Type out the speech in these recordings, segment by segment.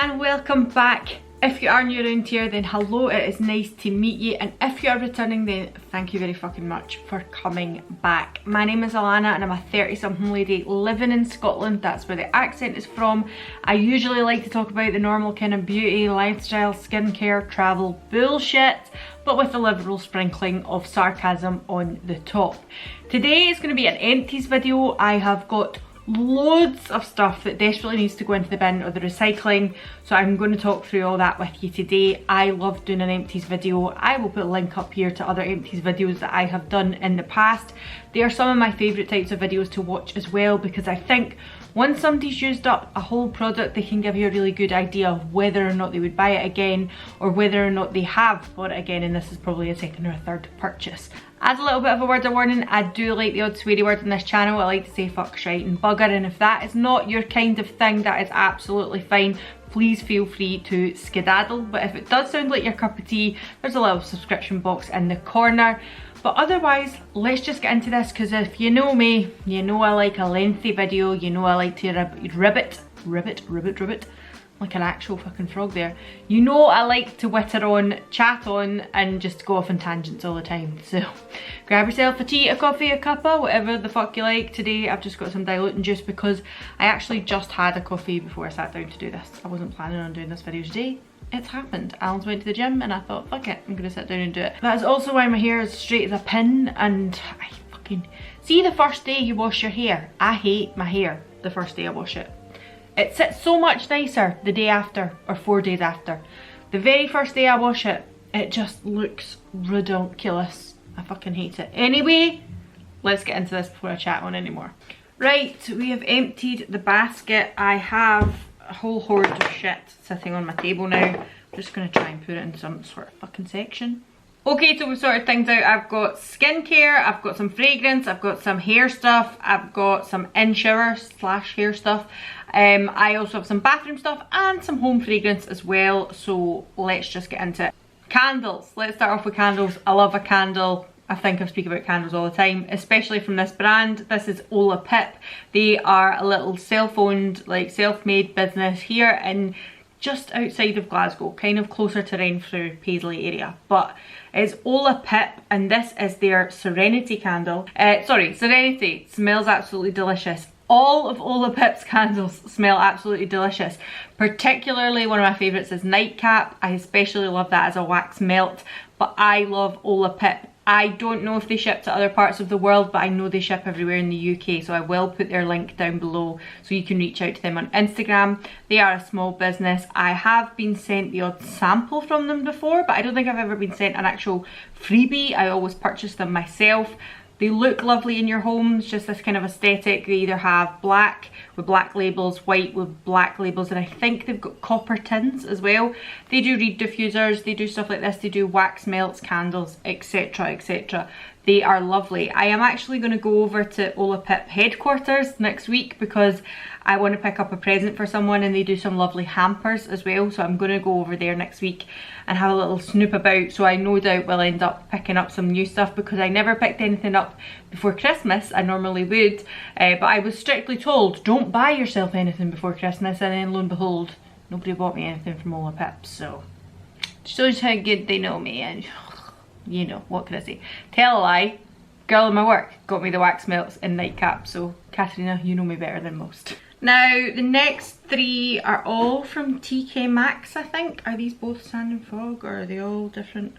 and welcome back. If you are new around here, then hello, it is nice to meet you, and if you are returning, then thank you very fucking much for coming back. My name is Alana and I'm a 30-something lady living in Scotland. That's where the accent is from. I usually like to talk about the normal kind of beauty, lifestyle, skincare, travel bullshit, but with a liberal sprinkling of sarcasm on the top. Today is going to be an empties video. I have got loads of stuff that desperately needs to go into the bin or the recycling, so I'm going to talk through all that with you today. I love doing an empties video. I will put a link up here to other empties videos that I have done in the past. They are some of my favourite types of videos to watch as well, because I think once somebody's used up a whole product, they can give you a really good idea of whether or not they would buy it again, or whether or not they have bought it again, and this is probably a second or a third purchase. As a little bit of a word of warning, I do like the odd sweary word in this channel. I like to say fuck, shite and bugger, and if that is not your kind of thing, that is absolutely fine. Please feel free to skedaddle, but if it does sound like your cup of tea, there's a little subscription box in the corner. But otherwise, let's just get into this, because if you know me, you know I like a lengthy video, you know I like to ribbit, like an actual fucking frog there. You know I like to witter on, chat on, and just go off on tangents all the time. So grab yourself a tea, a coffee, a cuppa, whatever the fuck you like. Today I've just got some diluting juice because I actually just had a coffee before I sat down to do this. I wasn't planning on doing this video today. It's happened. Alan's went to the gym and I thought, fuck it, I'm gonna sit down and do it. That is also why my hair is straight as a pin, and I fucking... See, the first day you wash your hair, I hate my hair the first day I wash it. It sits so much nicer the day after, or 4 days after. The very first day I wash it, it just looks ridiculous. I fucking hate it. Anyway, let's get into this before I chat on anymore. Right, we have emptied the basket. I have a whole hoard of shit sitting on my table now. I'm just gonna try and put it in some sort of fucking section. Okay, so we've sorted things out. I've got skincare, I've got some fragrance, I've got some hair stuff, I've got some in-shower / hair stuff. I also have some bathroom stuff and some home fragrance as well, so let's just get into it. Candles, let's start off with candles. I love a candle. I think I speak about candles all the time, especially from this brand. This is Ola Pip. They are a little self-owned, like self-made business here in just outside of Glasgow, kind of closer to Renfrew, Paisley area, but it's Ola Pip, and this is their Serenity candle. Serenity smells absolutely delicious. All of Ola Pip's candles smell absolutely delicious. Particularly one of my favourites is Nightcap. I especially love that as a wax melt, but I love Ola Pip. I don't know if they ship to other parts of the world, but I know they ship everywhere in the UK, so I will put their link down below so you can reach out to them on Instagram. They are a small business. I have been sent the odd sample from them before, but I don't think I've ever been sent an actual freebie. I always purchase them myself. They look lovely in your homes, just this kind of aesthetic. They either have black with black labels, white with black labels, and I think they've got copper tins as well. They do reed diffusers, they do stuff like this, they do wax melts, candles, etc, etc. They are lovely. I am actually going to go over to Ola Pip headquarters next week because I want to pick up a present for someone, and they do some lovely hampers as well, so I'm going to go over there next week and have a little snoop about. So I no doubt will end up picking up some new stuff because I never picked anything up before Christmas. I normally would, but I was strictly told don't buy yourself anything before Christmas, and then lo and behold, nobody bought me anything from Ola Pip. So shows how good they know me, and you know, what can I say? Tell a lie, girl in my work got me the wax melts and Nightcap, so Katerina, you know me better than most. Now, the next three are all from TK Maxx, I think. Are these both Sand and Fog, or are they all different?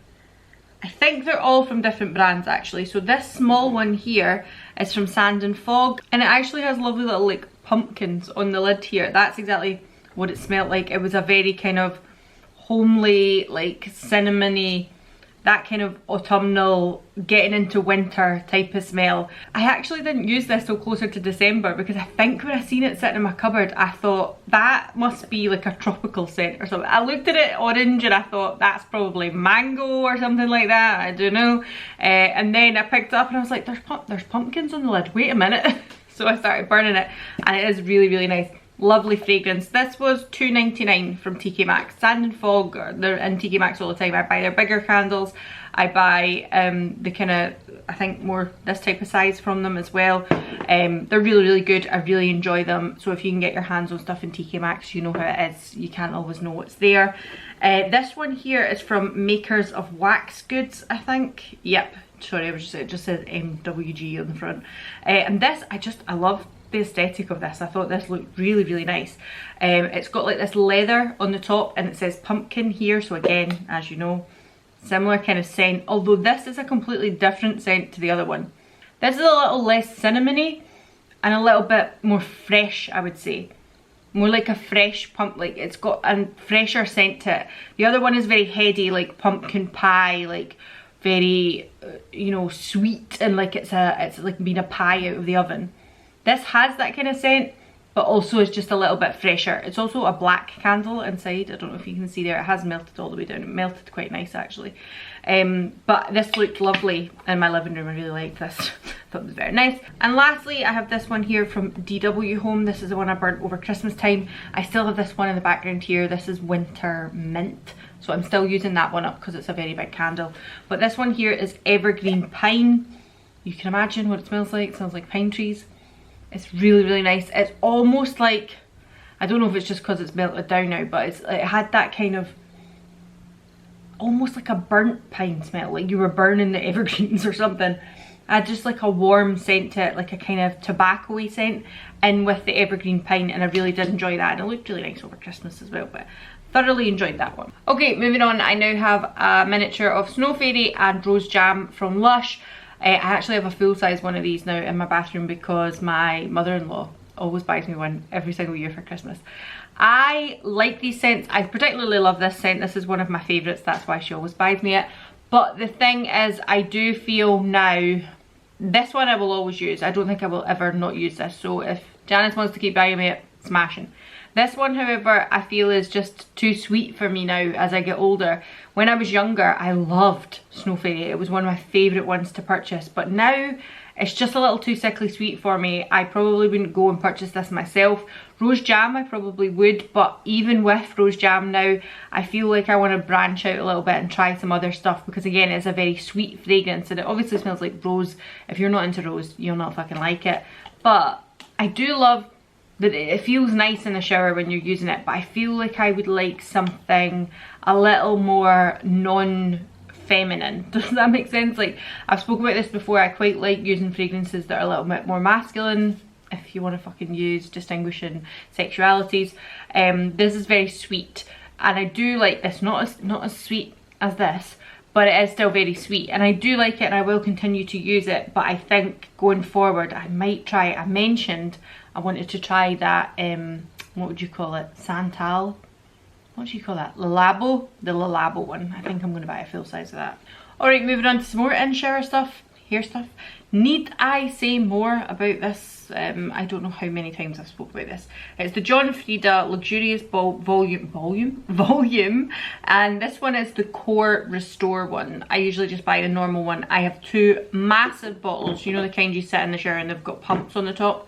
I think they're all from different brands actually. So this small one here is from Sand and Fog, and it actually has lovely little like pumpkins on the lid here. That's exactly what it smelled like. It was a very kind of homely, like cinnamony, that kind of autumnal, getting into winter type of smell. I actually didn't use this till closer to December because I think when I seen it sitting in my cupboard, I thought that must be like a tropical scent or something. I looked at it orange and I thought that's probably mango or something like that, I don't know. And then I picked it up and I was like, there's pumpkins on the lid, wait a minute. So I started burning it, and it is really, really nice. Lovely fragrance. This was $2.99 from TK Maxx. Sand and Fog, they're in TK Maxx all the time. I buy their bigger candles. I buy the kind of, I think more this type of size from them as well. They're really, really good. I really enjoy them. So if you can get your hands on stuff in TK Maxx, you know how it is. You can't always know what's there. This one here is from Makers of Wax Goods, I think. Yep, sorry, it just says MWG on the front. And this, I love the aesthetic of this. I thought this looked really, really nice. It's got like this leather on the top and it says pumpkin here. So again, as you know, similar kind of scent, although this is a completely different scent to the other one. This is a little less cinnamony and a little bit more fresh, I would say. More like a fresh like it's got a fresher scent to it. The other one is very heady, like pumpkin pie, like very, you know, sweet, and like it's like being a pie out of the oven. This has that kind of scent, but also is just a little bit fresher. It's also a black candle inside. I don't know if you can see there. It has melted all the way down. It melted quite nice actually. But this looked lovely in my living room. I really liked this. Thought it was very nice. And lastly, I have this one here from DW Home. This is the one I burnt over Christmas time. I still have this one in the background here. This is Winter Mint. So I'm still using that one up because it's a very big candle. But this one here is Evergreen Pine. You can imagine what it smells like. It smells like pine trees. It's really, really nice. It's almost like, I don't know if it's just because it's melted down now, but it had that kind of, almost like a burnt pine smell, like you were burning the evergreens or something. I had just like a warm scent to it, like a kind of tobacco-y scent, and with the evergreen pine, and I really did enjoy that, and it looked really nice over Christmas as well, but thoroughly enjoyed that one. Okay, moving on, I now have a miniature of Snow Fairy and Rose Jam from Lush. I actually have a full-size one of these now in my bathroom because my mother-in-law always buys me one every single year for Christmas. I like these scents. I particularly love this scent. This is one of my favourites. That's why she always buys me it. But the thing is, I do feel now, this one I will always use. I don't think I will ever not use this. So if Janice wants to keep buying me it, smashing. This one, however, I feel is just too sweet for me now as I get older. When I was younger, I loved Snow Fairy. It was one of my favourite ones to purchase. But now, it's just a little too sickly sweet for me. I probably wouldn't go and purchase this myself. Rose Jam, I probably would. But even with Rose Jam now, I feel like I want to branch out a little bit and try some other stuff. Because again, it's a very sweet fragrance. And it obviously smells like rose. If you're not into rose, you'll not fucking like it. But I do love that it feels nice in the shower when you're using it, but I feel like I would like something a little more non-feminine. Does that make sense? Like, I've spoken about this before, I quite like using fragrances that are a little bit more masculine, if you want to fucking use distinguishing sexualities. This is very sweet, and I do like this, not as sweet as this, but it is still very sweet, and I do like it and I will continue to use it. But I think going forward I might try, I mentioned I wanted to try that, what would you call it, Santal? What do you call that? Lalabo? The Lalabo one. I think I'm going to buy a full size of that. Alright, moving on to some more in-shower stuff, hair stuff. Need I say more about this? I don't know how many times I've spoke about this. It's the John Frieda Luxurious Volume, and this one is the Core Restore one. I usually just buy the normal one. I have two massive bottles, you know the kind you sit in the shower and they've got pumps on the top,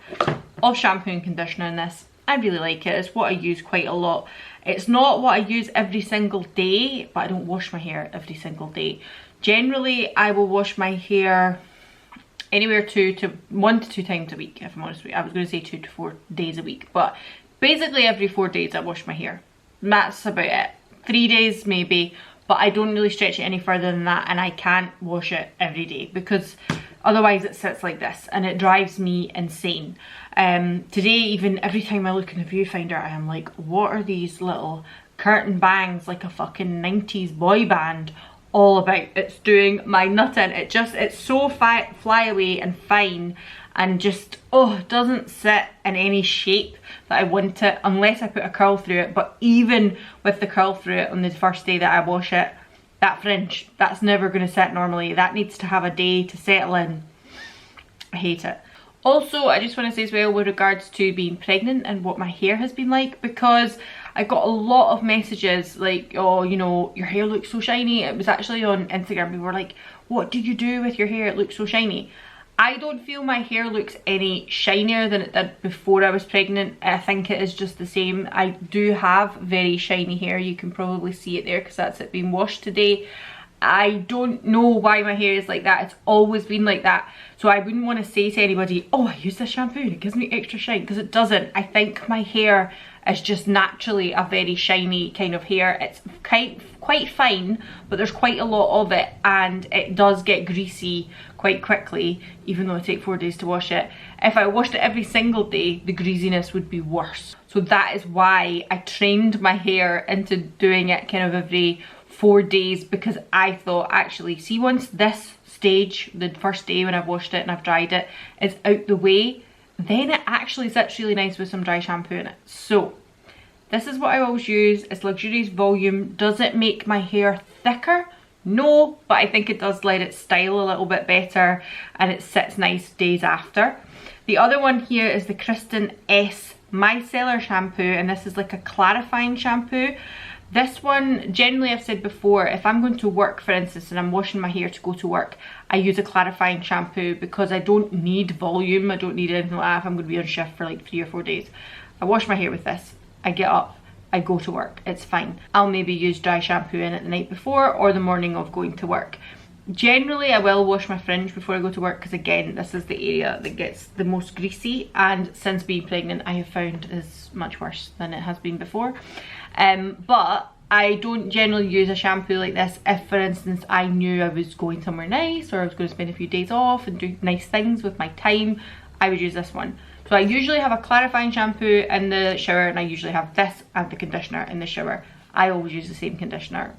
of shampoo and conditioner in this. I really like it. It's what I use quite a lot. It's not what I use every single day, but I don't wash my hair every single day. Generally, I will wash my hair anywhere 1 to 2 times a week, if I'm honest with you. I was going to say 2 to 4 days a week, but basically every 4 days I wash my hair. That's about it. 3 days maybe, but I don't really stretch it any further than that, and I can't wash it every day because otherwise it sits like this and it drives me insane. Today, even every time I look in the viewfinder, I am like, what are these little curtain bangs like a fucking 90s boy band all about? It's doing my nut in. It's so flyaway and fine, and just, oh, it doesn't sit in any shape that I want it unless I put a curl through it. But even with the curl through it on the first day that I wash it, that fringe, that's never going to sit normally. That needs to have a day to settle in. I hate it. Also, I just want to say as well, with regards to being pregnant and what my hair has been like, because I got a lot of messages like, oh, you know, your hair looks so shiny. It was actually on Instagram. People were like, what did you do with your hair? It looks so shiny. I don't feel my hair looks any shinier than it did before I was pregnant. I think it is just the same. I do have very shiny hair. You can probably see it there because that's it being washed today. I don't know why my hair is like that. It's always been like that. So I wouldn't want to say to anybody, oh, I use this shampoo and it gives me extra shine, because it doesn't. I think my hair is just naturally a very shiny kind of hair. It's quite fine, but there's quite a lot of it, and it does get greasy quite quickly, even though I take 4 days to wash it. If I washed it every single day, the greasiness would be worse. So that is why I trained my hair into doing it kind of every 4 days, because I thought, actually, see, once this stage, the first day when I've washed it and I've dried it, is out the way, then it actually sits really nice with some dry shampoo in it. So this is what I always use. It's Luxurious Volume. Does it make my hair thicker? No, but I think it does let it style a little bit better, and it sits nice days after. The other one here is the Kristen S Micellar shampoo, and this is like a clarifying shampoo. This one, generally I've said before, if I'm going to work, for instance, and I'm washing my hair to go to work, I use a clarifying shampoo because I don't need volume. I don't need anything like that if I'm going to be on shift for like 3 or 4 days. I wash my hair with this. I get up, I go to work. It's fine. I'll maybe use dry shampoo in it the night before or the morning of going to work. Generally, I will wash my fringe before I go to work, because again, this is the area that gets the most greasy, and since being pregnant, I have found is much worse than it has been before. But I don't generally use a shampoo like this if, for instance, I knew I was going somewhere nice, or I was going to spend a few days off and do nice things with my time. I would use this one. So I usually have a clarifying shampoo in the shower, and I usually have this and the conditioner in the shower. I always use the same conditioner.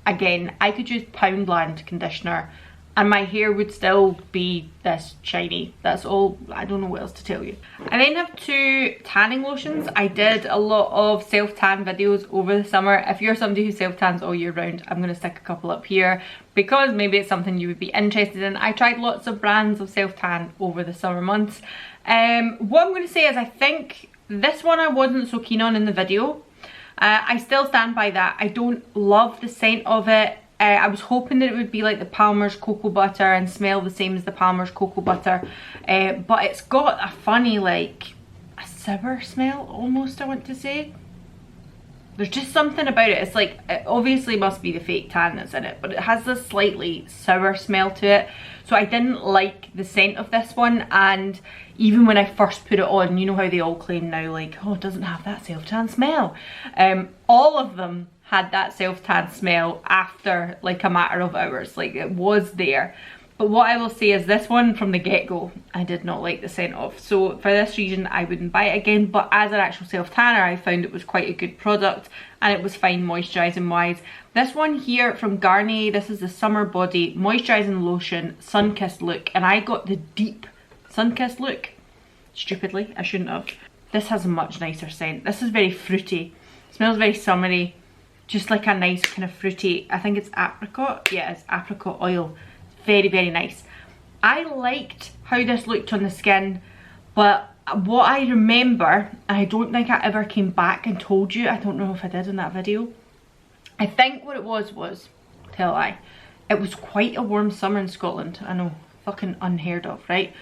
Again, I could use Poundland conditioner and my hair would still be this shiny. That's all. I don't know what else to tell you. I then have 2 tanning lotions. I did a lot of self-tan videos over the summer. If you're somebody who self-tans all year round, I'm going to stick a couple up here because maybe it's something you would be interested in. I tried lots of brands of self-tan over the summer months. What I'm going to say is I think this one I wasn't so keen on in the video. I still stand by that. I don't love the scent of it. I was hoping that it would be like the Palmer's cocoa butter and smell the same as the Palmer's cocoa butter, but it's got a funny, like a sour smell almost, I want to say. There's just something about it. It's like, it obviously must be the fake tan that's in it, but it has this slightly sour smell to it. So I didn't like the scent of this one, and even when I first put it on, you know how they all claim now, like, oh, it doesn't have that self-tan smell. All of them had that self-tan smell after like a matter of hours. Like, it was there. But what I will say is this one from the get-go I did not like the scent of. So for this reason I wouldn't buy it again, but as an actual self-tanner I found it was quite a good product and it was fine moisturising wise. This one here from Garnier, this is the Summer Body Moisturising Lotion Sun-Kissed Look, and I got the deep Sun-Kissed Look. Stupidly, I shouldn't have. This has a much nicer scent. This is very fruity. It smells very summery. Just like a nice kind of fruity, I think it's apricot. Yeah, it's apricot oil. Very, very nice. I liked how this looked on the skin, but what I remember, and I don't think I ever came back and told you, I don't know if I did in that video. I think what it was, tell I, it was quite a warm summer in Scotland. I know, fucking unheard of, right?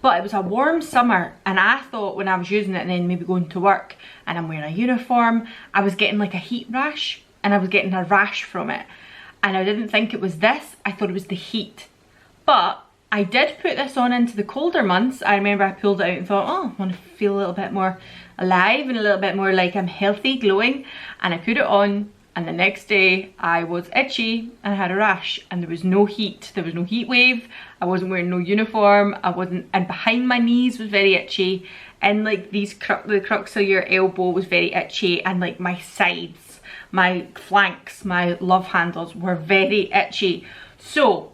But it was a warm summer, and I thought when I was using it and then maybe going to work and I'm wearing a uniform, I was getting like a heat rash, and I was getting a rash from it. And I didn't think it was this, I thought it was the heat. But I did put this on into the colder months. I remember I pulled it out and thought, oh, I want to feel a little bit more alive and a little bit more like I'm healthy, glowing. And I put it on, and the next day I was itchy and I had a rash, and there was no heat. There was no heat wave. I wasn't wearing no uniform. I wasn't, and behind my knees was very itchy. And like the crux of your elbow was very itchy, and like my sides, my flanks, my love handles were very itchy. So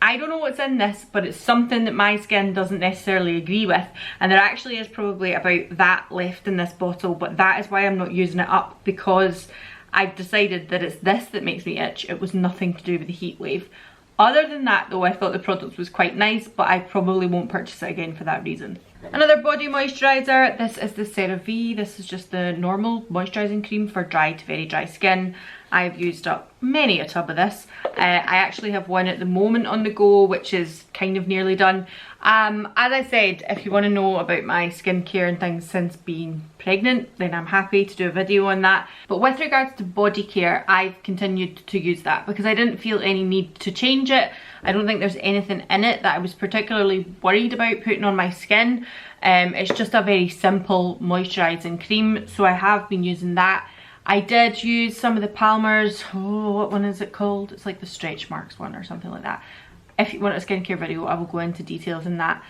I don't know what's in this, but it's something that my skin doesn't necessarily agree with, and there actually is probably about that left in this bottle, but that is why I'm not using it up, because I've decided that it's this that makes me itch. It was nothing to do with the heat wave. Other than that though, I thought the product was quite nice, but I probably won't purchase it again for that reason. Another body moisturiser, this is the Cerave. This is just the normal moisturising cream for dry to very dry skin. I've used up many a tub of this. I actually have one at the moment on the go, which is kind of nearly done. As I said, if you want to know about my skincare and things since being pregnant, then I'm happy to do a video on that. But with regards to body care, I've continued to use that because I didn't feel any need to change it. I don't think there's anything in it that I was particularly worried about putting on my skin. It's just a very simple moisturising cream, so I have been using that. I did use some of the Palmer's, oh, what one is it called? It's like the stretch marks one or something like that. If you want a skincare video, I will go into details in that.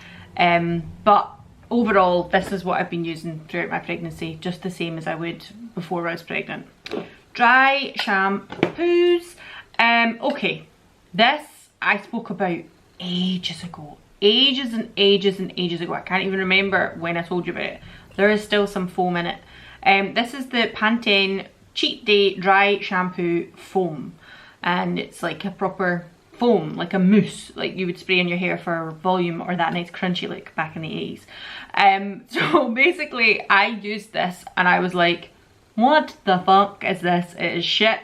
But overall, this is what I've been using throughout my pregnancy, just the same as I would before I was pregnant. Dry shampoos. Okay, this I spoke about ages ago. Ages and ages and ages ago. I can't even remember when I told you about it. There is still some foam in it. This is the Pantene Cheat Day Dry Shampoo Foam, and it's like a proper foam, like a mousse, like you would spray on your hair for volume or that nice crunchy look back in the 80s. So basically I used this and I was like, what the fuck is this? It is shit.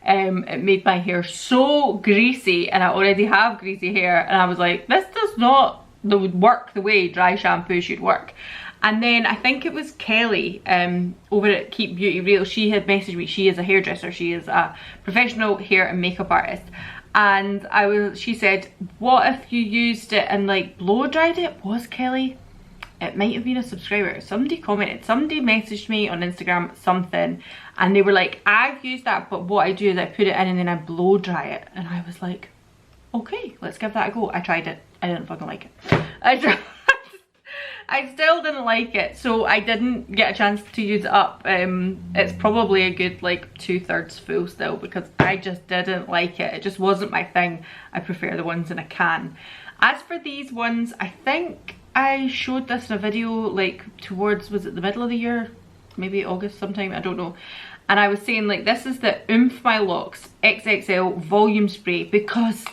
It made my hair so greasy, and I already have greasy hair, and I was like, this does not work the way dry shampoo should work. And then I think it was Kelly over at Keep Beauty Real. She had messaged me. She is a hairdresser. She is a professional hair and makeup artist. And she said, what if you used it and like blow dried it? Was Kelly? It might have been a subscriber. Somebody commented, somebody messaged me on Instagram something, and they were like, I've used that, but what I do is I put it in and then I blow dry it. And I was like, okay, let's give that a go. I tried it. I didn't fucking like it. I still didn't like it, so I didn't get a chance to use it up. It's probably a good like 2/3 full still, because I just didn't like it. It just wasn't my thing. I prefer the ones in a can. As for these ones, I think I showed this in a video like towards, was it the middle of the year? Maybe August sometime, I don't know. And I was saying like, this is the Oomph My Locks XXL volume spray, because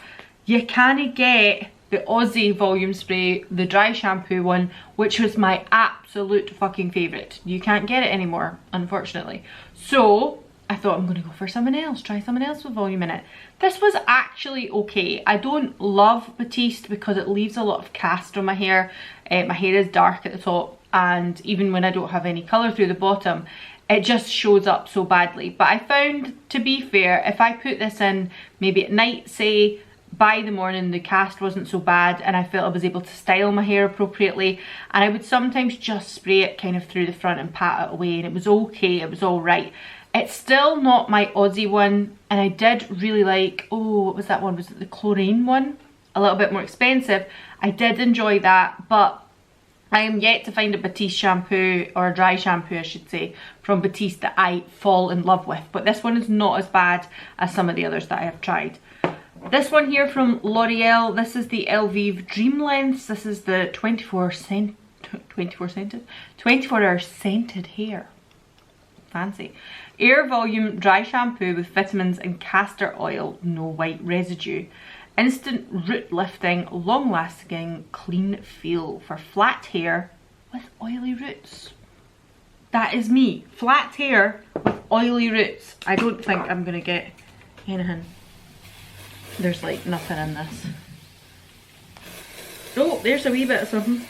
you can't get the Aussie volume spray, the dry shampoo one, which was my absolute fucking favourite. You can't get it anymore, unfortunately. So I thought, I'm gonna go for something else, try something else with volume in it. This was actually okay. I don't love Batiste because it leaves a lot of cast on my hair. My hair is dark at the top, and even when I don't have any colour through the bottom, it just shows up so badly. But I found, to be fair, if I put this in maybe at night, say, by the morning the cast wasn't so bad, and I felt I was able to style my hair appropriately, and I would sometimes just spray it kind of through the front and pat it away, and it was okay, it was all right. It's still not my Aussie one, and I did really like, oh, what was that one? Was it the chlorine one? A little bit more expensive. I did enjoy that, but I am yet to find a Batiste shampoo, or a dry shampoo I should say, from Batiste that I fall in love with. But this one is not as bad as some of the others that I have tried. This one here from L'Oreal, this is the Elvive Dream Lengths. This is the 24 hour scented hair. Fancy. Air volume dry shampoo with vitamins and castor oil, no white residue. Instant root lifting, long lasting, clean feel for flat hair with oily roots. That is me. Flat hair with oily roots. I don't think I'm gonna get anything. There's like nothing in this. Oh, there's a wee bit of something.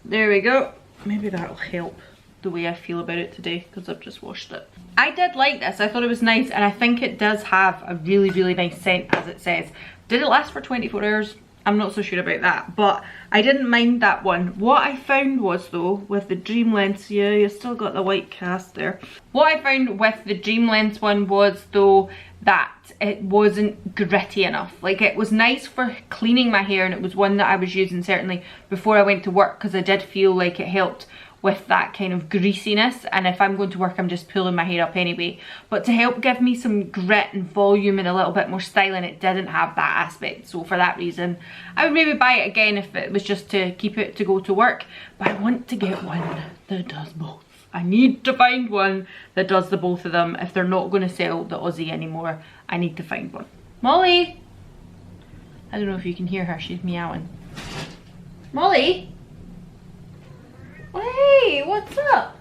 There we go. Maybe that'll help the way I feel about it today, because I've just washed it. I did like this. I thought it was nice, and I think it does have a really, really nice scent, as it says. Did it last for 24 hours? I'm not so sure about that, but I didn't mind that one. What I found was, though, with the Dream Lengths, yeah, you still got the white cast there. What I found with the Dream Lengths one was, though, that it wasn't gritty enough. Like, it was nice for cleaning my hair, and it was one that I was using certainly before I went to work, because I did feel like it helped with that kind of greasiness, and if I'm going to work I'm just pulling my hair up anyway. But to help give me some grit and volume and a little bit more styling, it didn't have that aspect. So for that reason I would maybe buy it again if it was just to keep it to go to work. But I want to get one that does both. I need to find one that does the both of them. If they're not going to sell the Aussie anymore, I need to find one. Molly! I don't know if you can hear her, she's meowing. Molly! Hey, what's up?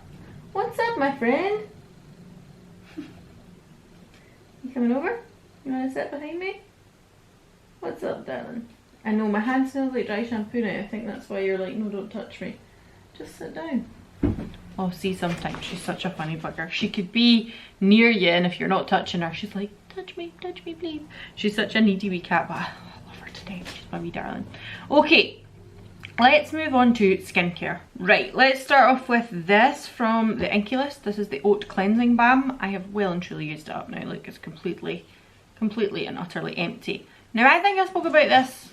What's up, my friend? coming over? You want to sit behind me? What's up, darling? I know my hand smells like dry shampoo now. I think that's why you're like, no, don't touch me. Just sit down. Oh, see, sometimes she's such a funny bugger. She could be near you, and if you're not touching her, she's like, touch me, please. She's such a needy wee cat, but I love her today. She's my wee darling. Okay, let's move on to skincare. Right, let's start off with this from the Inkey List. This is the Oat Cleansing Balm. I have well and truly used it up now. Like, it's completely and utterly empty. Now, I think I spoke about this,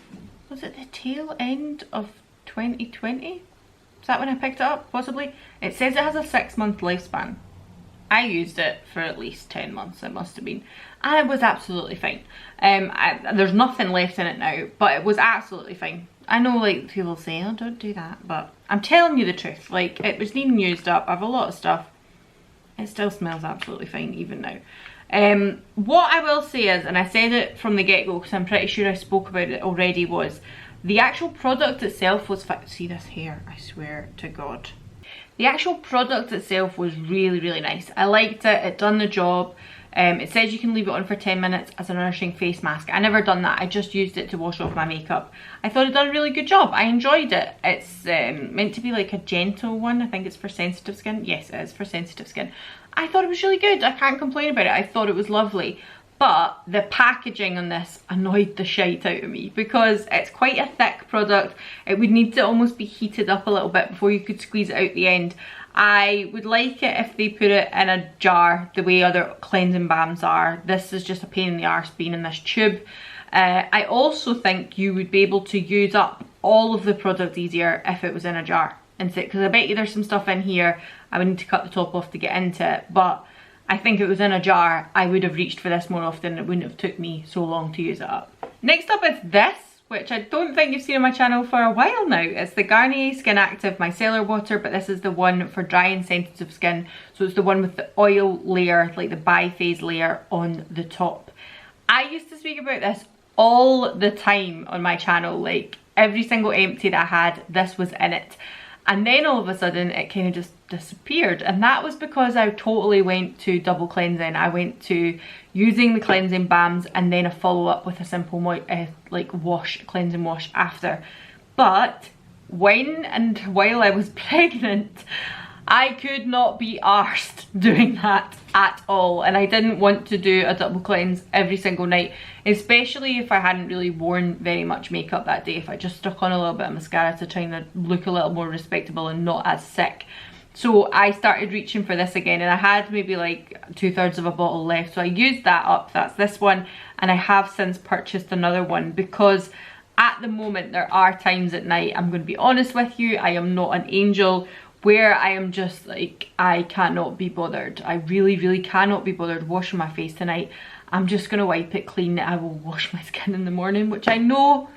was it the tail end of 2020? Is that when I picked it up, possibly? It says it has a 6-month lifespan. I used it for at least 10 months, it must have been. And it was absolutely fine. There's nothing left in it now, but it was absolutely fine. I know, like, people say, oh, don't do that, but I'm telling you the truth. Like, it was needing used up. I have a lot of stuff. It still smells absolutely fine, even now. What I will say is, and I said it from the get-go because I'm pretty sure I spoke about it already, was the actual product itself was see this hair, I swear to God. The actual product itself was really, really nice. I liked it, it done the job. It says you can leave it on for 10 minutes as a nourishing face mask. I never done that, I just used it to wash off my makeup. I thought it done a really good job, I enjoyed it. It's meant to be like a gentle one, I think it's for sensitive skin. Yes, it is for sensitive skin. I thought it was really good, I can't complain about it, I thought it was lovely. But the packaging on this annoyed the shite out of me because it's quite a thick product. It would need to almost be heated up a little bit before you could squeeze it out the end. I would like it if they put it in a jar the way other cleansing balms are. This is just a pain in the arse being in this tube. I also think you would be able to use up all of the product easier if it was in a jar. Because I bet you there's some stuff in here I would need to cut the top off to get into it. But I think if it was in a jar, I would have reached for this more often. It wouldn't have took me so long to use it up. Next up is this, which I don't think you've seen on my channel for a while now. It's the Garnier Skin Active Micellar Water, but this is the one for dry and sensitive skin. So it's the one with the oil layer, like the biphase layer on the top. I used to speak about this all the time on my channel. Like every single empty that I had, this was in it. And then all of a sudden it kind of just disappeared, and that was because I totally went to double cleansing. I went to using the cleansing balms and then a follow-up with a simple like cleansing wash after. But when and while I was pregnant, I could not be arsed doing that at all, and I didn't want to do a double cleanse every single night, especially if I hadn't really worn very much makeup that day. If I just stuck on a little bit of mascara to try and look a little more respectable and not as sick. So I started reaching for this again, and I had maybe like 2/3 of a bottle left, so I used that up. That's this one, and I have since purchased another one because at the moment there are times at night, I'm going to be honest with you, I am not an angel, where I am just like, I cannot be bothered. I really cannot be bothered washing my face tonight. I'm just going to wipe it clean. I will wash my skin in the morning, which I know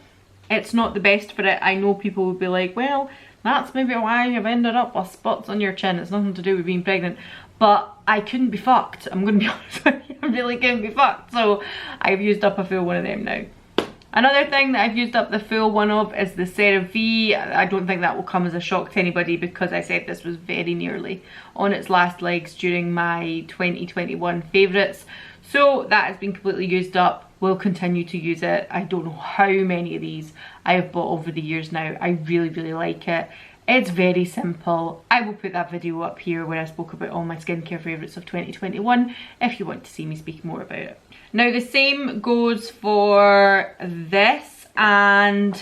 it's not the best for it. I know people will be like, well, that's maybe why you've ended up with spots on your chin. It's nothing to do with being pregnant. But I couldn't be fucked. I'm going to be honest with you. I really couldn't be fucked. So I've used up a full one of them now. Another thing that I've used up the full one of is the Cerave. I don't think that will come as a shock to anybody because I said this was very nearly on its last legs during my 2021 favourites. So that has been completely used up. Will continue to use it. I don't know how many of these I have bought over the years now. I really like it. It's very simple. I will put that video up here where I spoke about all my skincare favourites of 2021 if you want to see me speak more about it. Now the same goes for this and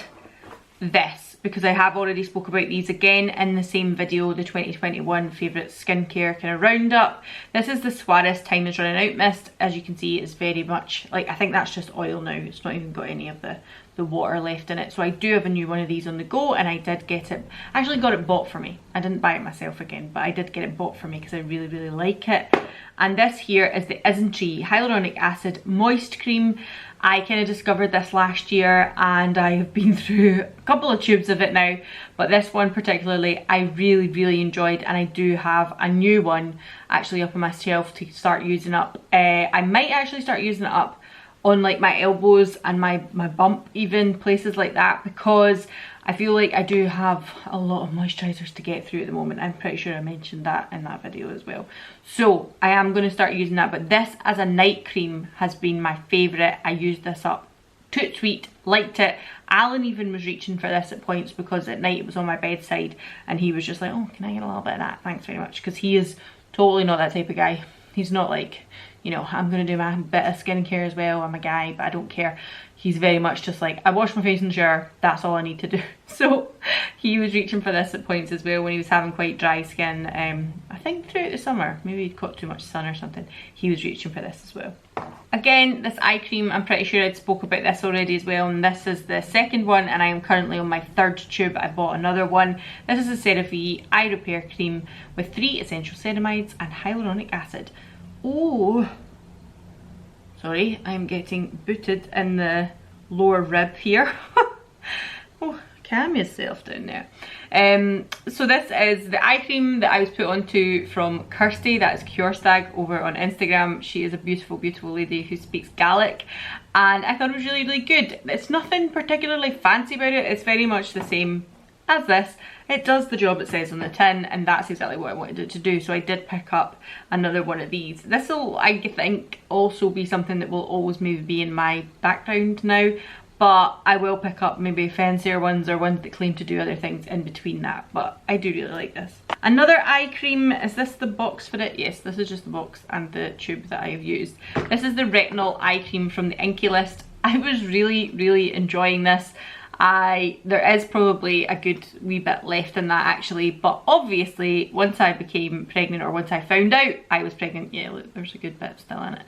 this, because I have already spoke about these again in the same video, the 2021 favourite skincare kind of roundup. This is the Suarez Time Is Running Out mist. As you can see, it's very much like, I think that's just oil now. It's not even got any of the water left in it. So I do have a new one of these on the go, and I did get it, I actually got it bought for me. I didn't buy it myself again, but I did get it bought for me because I really like it. And this here is the Isn't Hyaluronic Acid Moist Cream. I kind of discovered this last year and I have been through a couple of tubes of it now, but this one particularly I really enjoyed, and I do have a new one actually up on my shelf to start using up. I might actually start using it up on like my elbows and my bump, even places like that, because I feel like I do have a lot of moisturisers to get through at the moment. I'm pretty sure I mentioned that in that video as well. So I am going to start using that, but this as a night cream has been my favourite. I used this up, toot sweet, liked it. Alan even was reaching for this at points because at night it was on my bedside and he was just like, oh, can I get a little bit of that? Thanks very much. Because he is totally not that type of guy. He's not like, you know, I'm going to do my bit of skincare as well. I'm a guy, but I don't care. He's very much just like, I wash my face in the shower, that's all I need to do. So he was reaching for this at points as well when he was having quite dry skin. I think throughout the summer, maybe he'd caught too much sun or something. He was reaching for this as well. Again, this eye cream, I'm pretty sure I'd spoke about this already as well, and this is the second one, and I am currently on my third tube. I bought another one. This is a Cerave eye repair cream with 3 essential ceramides and hyaluronic acid. Oh, sorry, I'm getting booted in the lower rib here. Oh, calm yourself down there. So this is the eye cream that I was put onto from Kirsty, that is Curestag over on Instagram. She is a beautiful, beautiful lady who speaks Gaelic, and I thought it was really, really good. It's nothing particularly fancy about it. It's very much the same as this. It does the job it says on the tin, and that's exactly what I wanted it to do. So I did pick up another one of these. This will, I think, also be something that will always maybe be in my background now, but I will pick up maybe fancier ones or ones that claim to do other things in between that. But I do really like this. Another eye cream, is this the box for it? Yes, this is just the box and the tube that I have used. This is the Retinol eye cream from the Inkey List. I was really, really enjoying this. There is probably a good wee bit left in that actually, but obviously once I became pregnant, or once I found out I was pregnant, yeah, look, there's a good bit still in it,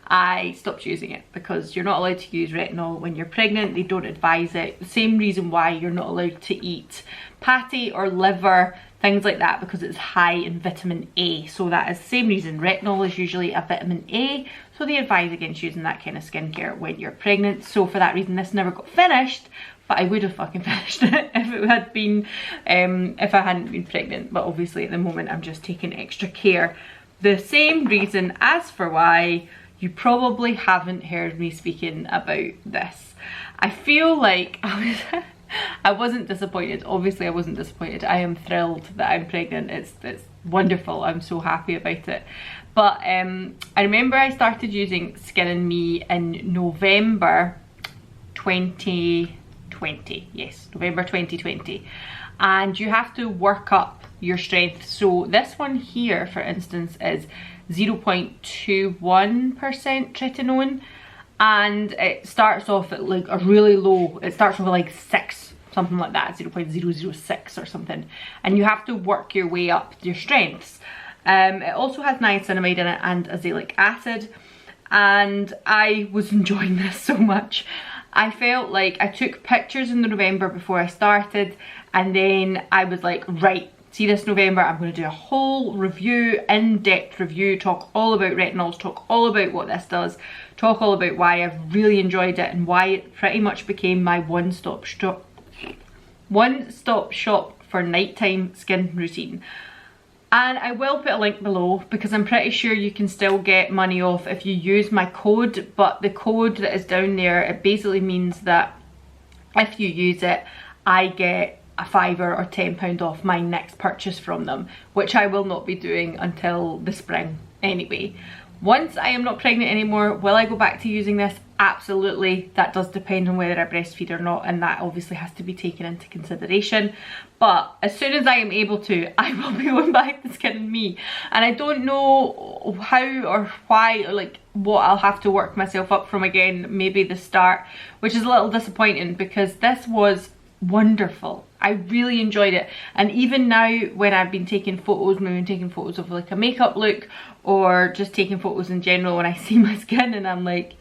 I stopped using it because you're not allowed to use retinol when you're pregnant. They don't advise it. The same reason why you're not allowed to eat patty or liver, things like that, because it's high in vitamin A. So that is the same reason. Retinol is usually a vitamin A, so they advise against using that kind of skincare when you're pregnant. So for that reason this never got finished, but I would have fucking finished it if it had been, if I hadn't been pregnant. But obviously at the moment I'm just taking extra care. The same reason as for why you probably haven't heard me speaking about this. I feel like I wasn't disappointed. Obviously I wasn't disappointed. I am thrilled that I'm pregnant. It's wonderful. I'm so happy about it. But I remember I started using Skin and Me in November 2020. Yes, November 2020. And you have to work up your strength. So this one here, for instance, is 0.21% tretinoin, and it starts off at like a really low, it starts off at like 6, something like that, 0.006 or something, and you have to work your way up your strengths. It also has niacinamide in it and azelaic acid, and I was enjoying this so much. I felt like I took pictures in the November before I started, and then I was like, right, see this November I'm going to do a whole review, in-depth review, talk all about retinols, talk all about what this does, talk all about why I've really enjoyed it and why it pretty much became my one-stop shop for nighttime skin routine. And I will put a link below because I'm pretty sure you can still get money off if you use my code, but the code that is down there, it basically means that if you use it, I get a £5 or £10 off my next purchase from them, which I will not be doing until the spring anyway. Once I am not pregnant anymore, will I go back to using this? Absolutely. That does depend on whether I breastfeed or not, and that obviously has to be taken into consideration. But as soon as I am able to, I will be going back to Skin and Me. And I don't know how or why, or like what I'll have to work myself up from again, maybe the start, which is a little disappointing because this was wonderful. I really enjoyed it, and even now when I've been taking photos, maybe taking photos of like a makeup look or just taking photos in general, when I see my skin and I'm like,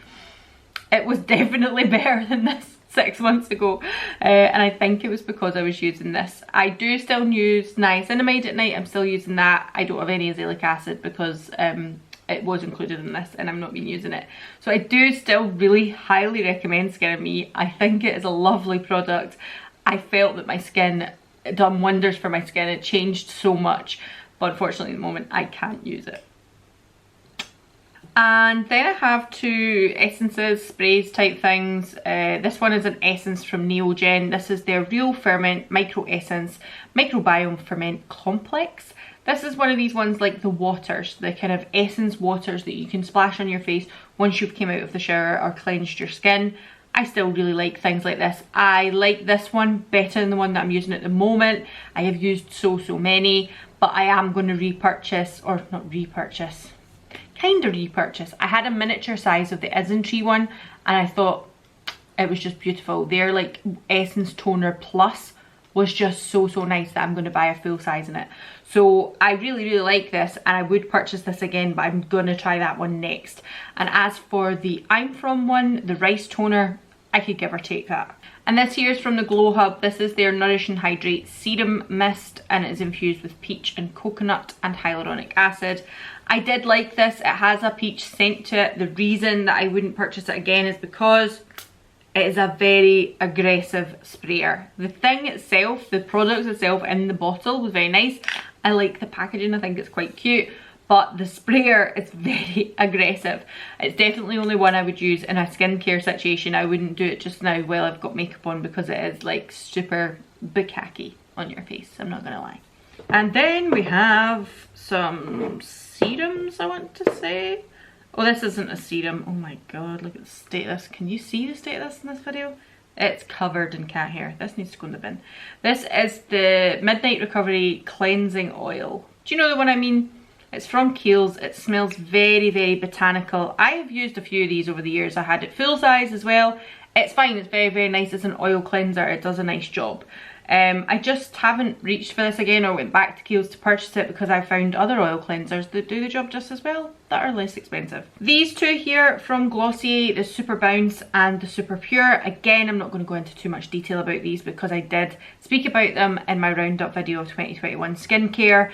it was definitely better than this 6 months ago, and I think it was because I was using this. I do still use niacinamide at night. I'm still using that. I don't have any azelaic acid because it was included in this and I'm not been using it. So I do still really highly recommend Skin and Me. I think it is a lovely product. I felt that my skin, it done wonders for my skin. It changed so much, but unfortunately at the moment I can't use it. And then I have two essences, sprays type things. This one is an essence from Neogen. This is their Real Ferment Micro Essence Microbiome Ferment Complex. This is one of these ones like the waters, the kind of essence waters that you can splash on your face once you've came out of the shower or cleansed your skin. I still really like things like this. I like this one better than the one that I'm using at the moment. I have used so many, but I am going to repurchase, or not repurchase, kind of repurchase. I had a miniature size of the Isntree one and I thought it was just beautiful. Their like Essence Toner Plus was just so nice that I'm going to buy a full size in it. So I really like this and I would purchase this again, but I'm going to try that one next. And as for the I'm From one, the Rice Toner, I could give or take that. And this here is from the Glow Hub. This is their Nourish and Hydrate Serum Mist and it is infused with peach and coconut and hyaluronic acid. I did like this. It has a peach scent to it. The reason that I wouldn't purchase it again is because it is a very aggressive sprayer. The thing itself, the product itself in the bottle was very nice. I like the packaging, I think it's quite cute, but the sprayer is very aggressive. It's definitely only one I would use in a skincare situation. I wouldn't do it just now while I've got makeup on because it is like super bukkake on your face, I'm not gonna lie. And then we have some serums, I want to say. Oh, this isn't a serum. Oh my god, look at the state of this. Can you see the state of this in this video? It's covered in cat hair. This needs to go in the bin. This is the Midnight Recovery Cleansing Oil. Do you know the one I mean? It's from Kiehl's. It smells very botanical. I have used a few of these over the years. I had it full size as well. It's fine. It's very nice. It's an oil cleanser. It does a nice job. I just haven't reached for this again or went back to Kiehl's to purchase it because I found other oil cleansers that do the job just as well, that are less expensive. These two here from Glossier, the Super Bounce and the Super Pure. Again, I'm not going to go into too much detail about these because I did speak about them in my roundup video of 2021 skincare.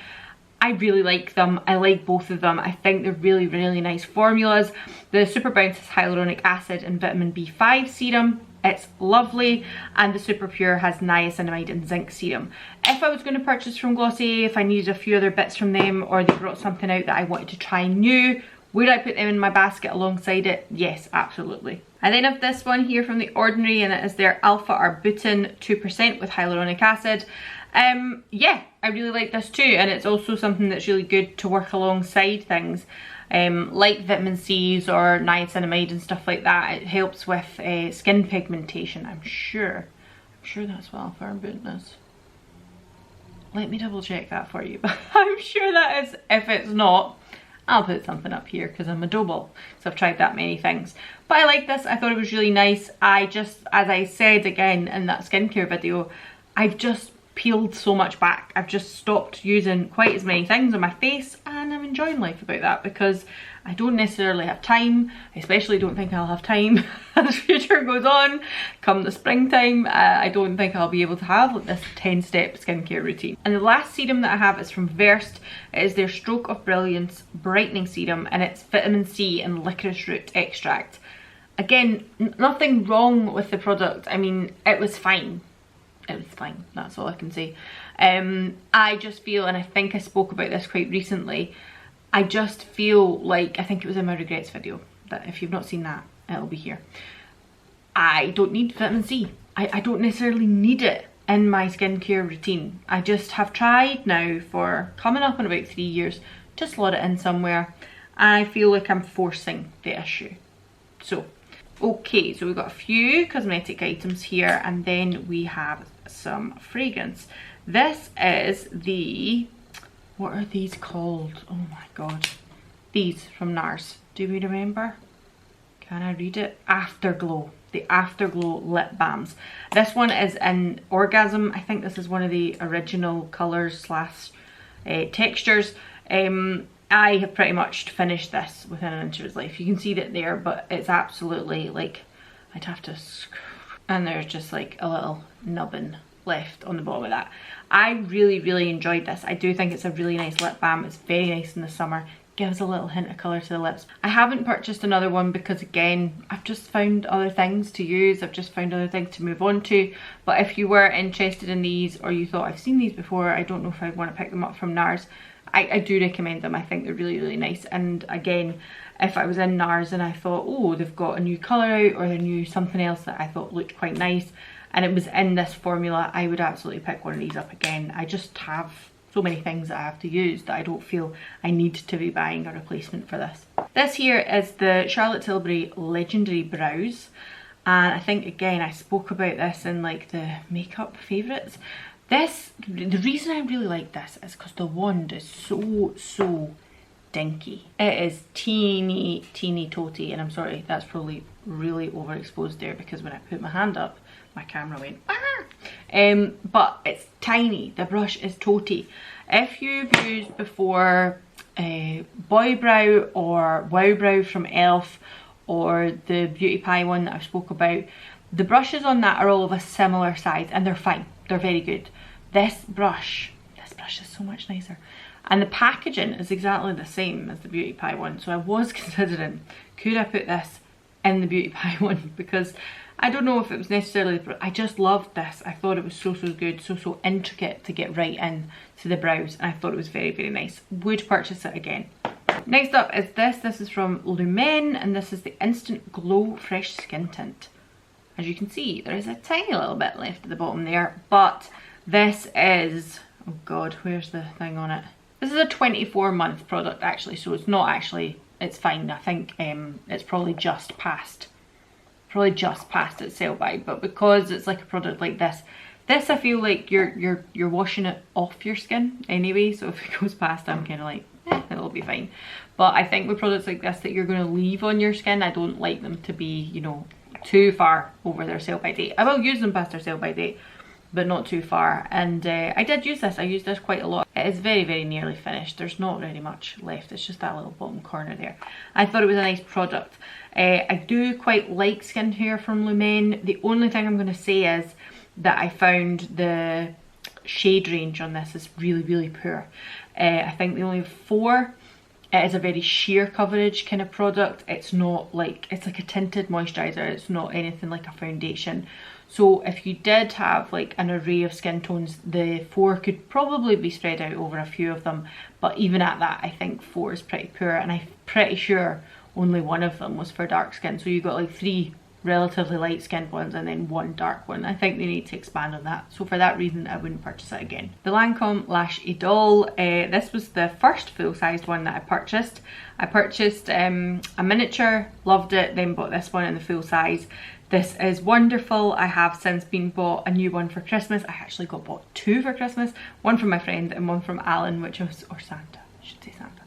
I really like them. I like both of them. I think they're really nice formulas. The Super Bounce has hyaluronic acid and vitamin B5 serum. It's lovely, and the Super Pure has niacinamide and zinc serum. If I was going to purchase from Glossier, if I needed a few other bits from them or they brought something out that I wanted to try new, would I put them in my basket alongside it? Yes, absolutely. I then have this one here from The Ordinary and it is their Alpha Arbutin 2% with hyaluronic acid. Yeah, I really like this too, and it's also something that's really good to work alongside things. Like vitamin C's or niacinamide and stuff like that. It helps with skin pigmentation, I'm sure that's what Alpha Arbutin is. Let me double check that for you, but I'm sure that is. If it's not, I'll put something up here because I'm a double, so I've tried that many things. But I like this. I thought it was really nice. I just, as I said again in that skincare video, I've just peeled so much back. I've just stopped using quite as many things on my face and I'm enjoying life about that because I don't necessarily have time. I especially don't think I'll have time as the future goes on. Come the springtime, I don't think I'll be able to have like this 10-step skincare routine. And the last serum that I have is from Versed. It is their Stroke of Brilliance Brightening Serum and it's vitamin C and licorice root extract. Again, nothing wrong with the product. I mean, it was fine. It was fine, that's all I can say. I just feel, and I think I spoke about this quite recently, I just feel like, I think it was in my regrets video, that if you've not seen that, it'll be here. I don't need vitamin C. I don't necessarily need it in my skincare routine. I just have tried now for coming up on about 3 years to slot it in somewhere. I feel like I'm forcing the issue. So, okay, so we've got a few cosmetic items here and then we have some fragrance. This is the, what are these called? Oh my god. These from NARS. Do we remember? Can I read it? Afterglow. The Afterglow Lip Balms. This one is in Orgasm. I think this is one of the original colours slash textures. I have pretty much finished this within an inch of its life. You can see that there, but it's absolutely like, I'd have to, and there's just like a little nubbin left on the bottom of that. I really enjoyed this. I do think it's a really nice lip balm. It's very nice in the summer. Gives a little hint of colour to the lips. I haven't purchased another one because again, I've just found other things to use. I've just found other things to move on to. But if you were interested in these or you thought I've seen these before, I don't know if I'd want to pick them up from NARS. I do recommend them. I think they're really nice, and again, if I was in NARS and I thought, oh, they've got a new colour out or a new something else that I thought looked quite nice and it was in this formula, I would absolutely pick one of these up again. I just have so many things that I have to use that I don't feel I need to be buying a replacement for this. This here is the Charlotte Tilbury Legendary Brows, and I think again I spoke about this in like the makeup favourites. This, the reason I really like this is because the wand is so dinky. It is teeny toty, and I'm sorry, that's probably really overexposed there because when I put my hand up, my camera went but it's tiny. The brush is toty. If you've used before Boy Brow or Wow Brow from ELF or the Beauty Pie one that I've spoke about, the brushes on that are all of a similar size and they're fine. They're very good. This brush is so much nicer. And the packaging is exactly the same as the Beauty Pie one. So I was considering, could I put this in the Beauty Pie one? Because I don't know if it was necessarily, but I just loved this. I thought it was so good, so intricate to get right in to the brows. And I thought it was very nice. Would purchase it again. Next up is this. This is from Lumen, and this is the Instant Glow Fresh Skin Tint. As you can see, there is a tiny little bit left at the bottom there, but this is, oh god, where's the thing on it? This is a 24-month product actually, so it's not actually, it's fine. I think it's probably just past its sell by, but because it's like a product like this I feel like you're washing it off your skin anyway, so if it goes past, I'm kind of like, it'll be fine. But I think with products like this that you're going to leave on your skin, I don't like them to be, you know, too far over their sell by date. I will use them past their sell by date, but not too far. And I did use this. I used this quite a lot. It is very nearly finished. There's not really much left. It's just that little bottom corner there. I thought it was a nice product. I do quite like skincare from Lumen. The only thing I'm going to say is that I found the shade range on this is really poor. I think they only have 4. It is a very sheer coverage kind of product. It's not like, it's like a tinted moisturiser. It's not anything like a foundation. So if you did have like an array of skin tones, the 4 could probably be spread out over a few of them. But even at that, I think 4 is pretty poor. And I'm pretty sure only one of them was for dark skin. So you got like 3 relatively light skinned ones and then 1 dark one. I think they need to expand on that. So for that reason, I wouldn't purchase it again. The Lancome Lash Idol. This was the first full-sized one that I purchased. I purchased a miniature, loved it, then bought this one in the full size. This is wonderful. I have since been bought a new one for Christmas. I actually got bought 2 for Christmas. One from my friend and one from Alan, which was, or Santa, I should say Santa.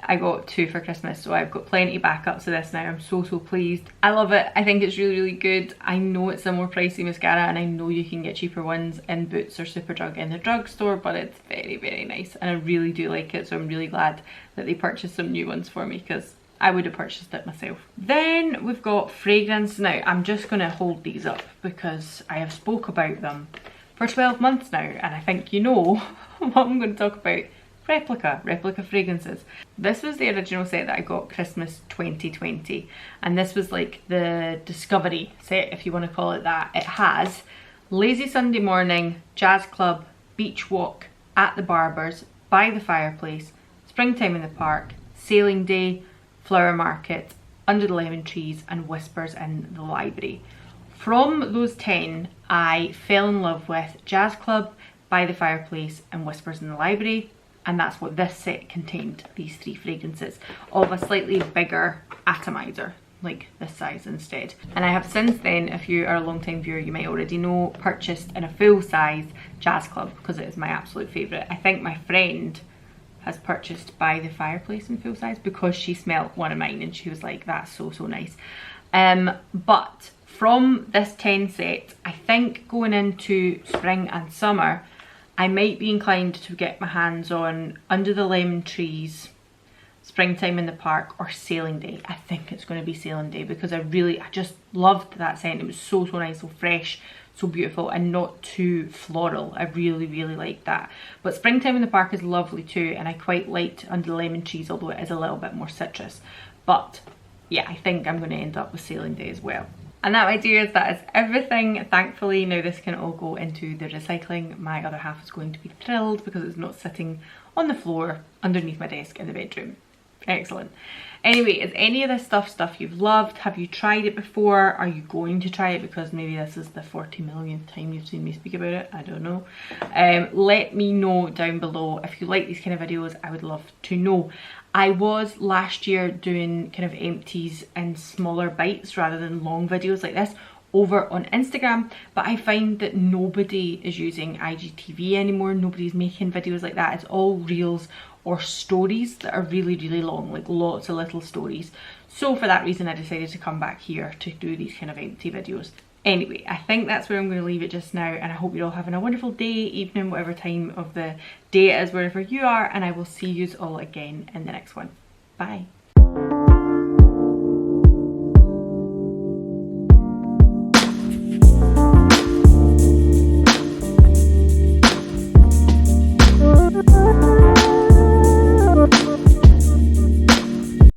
I got 2 for Christmas, so I've got plenty backups of this now. I'm so pleased. I love it. I think it's really good. I know it's a more pricey mascara and I know you can get cheaper ones in Boots or Superdrug in the drugstore, but it's very nice and I really do like it, so I'm really glad that they purchased some new ones for me because I would have purchased it myself. Then we've got fragrance. Now I'm just going to hold these up because I have spoke about them for 12 months now and I think you know what I'm going to talk about. Replica fragrances. This was the original set that I got Christmas 2020 and this was like the Discovery set, if you want to call it that. It has Lazy Sunday Morning, Jazz Club, Beach Walk, At the Barber's, By the Fireplace, Springtime in the Park, Sailing Day, Flower Market, Under the Lemon Trees and Whispers in the Library. From those 10, I fell in love with Jazz Club, By the Fireplace and Whispers in the Library. And that's what this set contained, these 3 fragrances of a slightly bigger atomizer, like this size instead. And I have since then, if you are a long time viewer, you might already know, purchased in a full size Jazz Club because it is my absolute favourite. I think my friend has purchased By the Fireplace in full size because she smelt one of mine and she was like, that's so nice. But from this 10 set, I think going into spring and summer, I might be inclined to get my hands on Under the Lemon Trees, Springtime in the Park or Sailing Day. I think it's going to be Sailing Day because I just loved that scent. It was so nice, so fresh, so beautiful and not too floral. I really liked that. But Springtime in the Park is lovely too and I quite liked Under the Lemon Trees, although it is a little bit more citrus. But yeah, I think I'm going to end up with Sailing Day as well. And that, my dears, that is everything. Thankfully, now this can all go into the recycling. My other half is going to be thrilled because it's not sitting on the floor underneath my desk in the bedroom. Excellent. Anyway, is any of this stuff you've loved? Have you tried it before? Are you going to try it because maybe this is the 40 millionth time you've seen me speak about it? I don't know. Let me know down below. If you like these kind of videos, I would love to know. I was last year doing kind of empties in smaller bites rather than long videos like this over on Instagram, but I find that nobody is using IGTV anymore. Nobody's making videos like that. It's all reels or stories that are really, really long, like lots of little stories. So for that reason, I decided to come back here to do these kind of empty videos. Anyway, I think that's where I'm going to leave it just now, and I hope you're all having a wonderful day, evening, whatever time of the day it is, wherever you are, and I will see you all again in the next one. Bye.